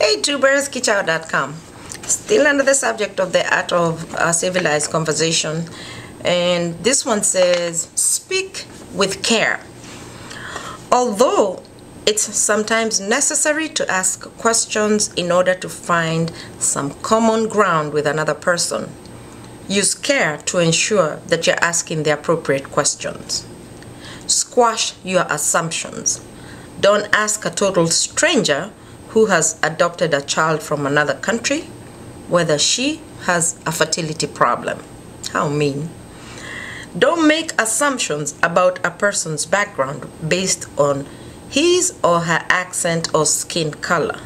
Hey tubers, kichao.com. Still under the subject of the art of civilized conversation, and this one says speak with care. Although it's sometimes necessary to ask questions in order to find some common ground with another person, use care to ensure that you're asking the appropriate questions. Squash your assumptions. Don't ask a total stranger who has adopted a child from another country whether she has a fertility problem. How mean. Don't make assumptions about a person's background based on his or her accent or skin color.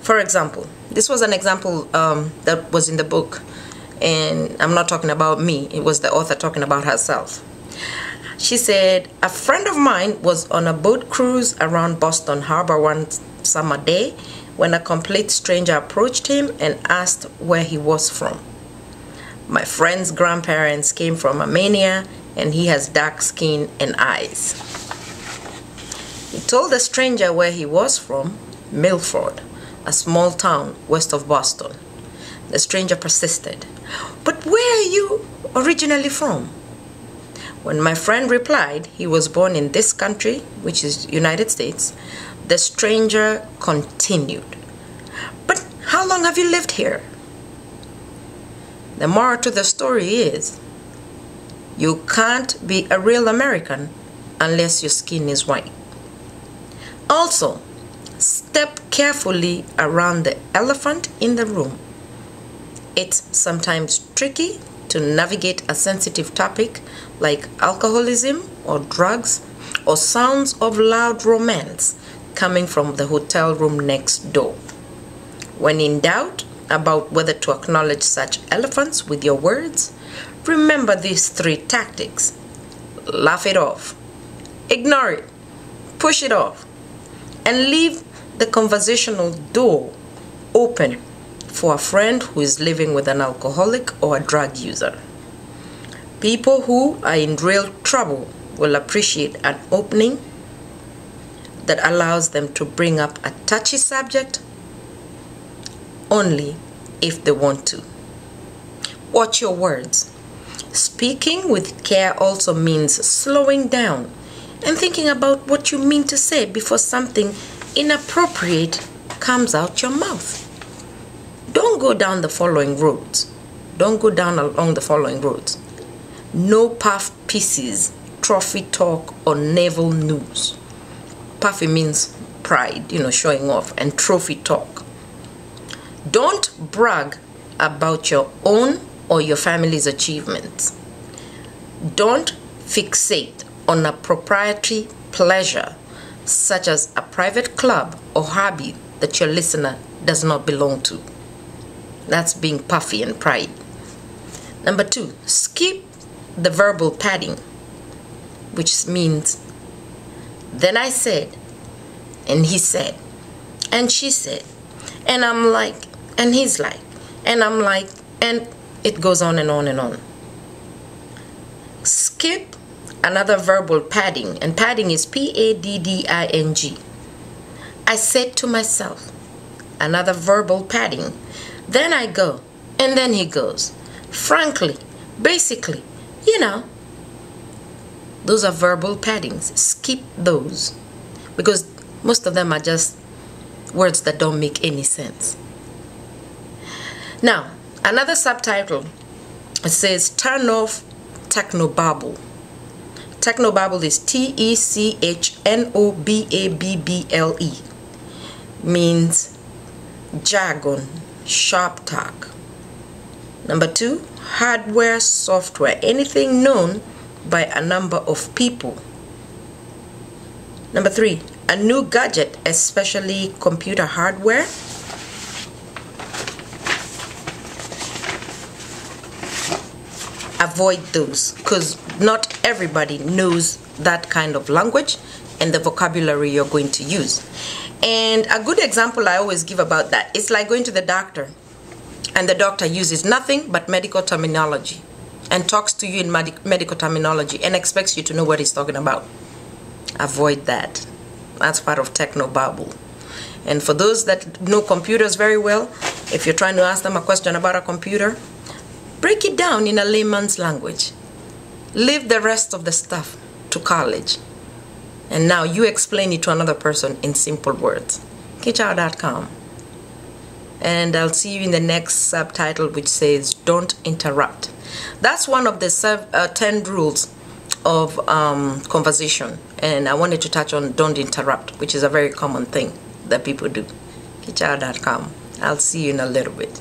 For example, this was an example that was in the book, and I'm not talking about me, it was the author talking about herself. She said, a friend of mine was on a boat cruise around Boston Harbor one summer day when a complete stranger approached him and asked where he was from. My friend's grandparents came from Armenia and he has dark skin and eyes. He told the stranger where he was from, Milford, a small town west of Boston. The stranger persisted, but where are you originally from? When my friend replied he was born in this country, which is United States, the stranger continued, but how long have you lived here? The moral to the story is, you can't be a real American unless your skin is white. Also, step carefully around the elephant in the room. It's sometimes tricky to navigate a sensitive topic like alcoholism or drugs or sounds of loud romance coming from the hotel room next door. When in doubt about whether to acknowledge such elephants with your words, remember these 3 tactics. Laugh it off, ignore it, push it off, and leave the conversational door open for a friend who is living with an alcoholic or a drug user. People who are in real trouble will appreciate an opening that allows them to bring up a touchy subject only if they want to. Watch your words. Speaking with care also means slowing down and thinking about what you mean to say before something inappropriate comes out your mouth. Don't go down the following roads. Don't go down along the following roads. No puff pieces, trophy talk, or navel news. Puffy means pride, showing off, and trophy talk. Don't brag about your own or your family's achievements. Don't fixate on a proprietary pleasure, such as a private club or hobby that your listener does not belong to. That's being puffy and pride. Number 2, skip the verbal padding, which means, then I said, and he said, and she said, and I'm like, and he's like, and I'm like, and it goes on and on and on. Skip another verbal padding, and padding is P-A-D-D-I-N-G. I said to myself, another verbal padding. Then I go, and then he goes. Frankly, basically, those are verbal paddings. Skip those, because most of them are just words that don't make any sense. Now, another subtitle, it says turn off techno babble. Techno babble is T-E-C-H-N-O-B-A-B-B-L-E. Means jargon, sharp talk. Number 2, hardware, software, anything known by a number of people. Number 3, a new gadget, especially computer hardware. Avoid those, because not everybody knows that kind of language and the vocabulary you're going to use. And a good example I always give about that, it's like going to the doctor and the doctor uses nothing but medical terminology and talks to you in medical terminology and expects you to know what he's talking about. Avoid that. That's part of techno babble. And for those that know computers very well, if you're trying to ask them a question about a computer, break it down in a layman's language. Leave the rest of the stuff to college. And now you explain it to another person in simple words. Kichao.com. And I'll see you in the next subtitle, which says, don't interrupt. That's one of the 10 rules of conversation. And I wanted to touch on don't interrupt, which is a very common thing that people do. Kichao.com. I'll see you in a little bit.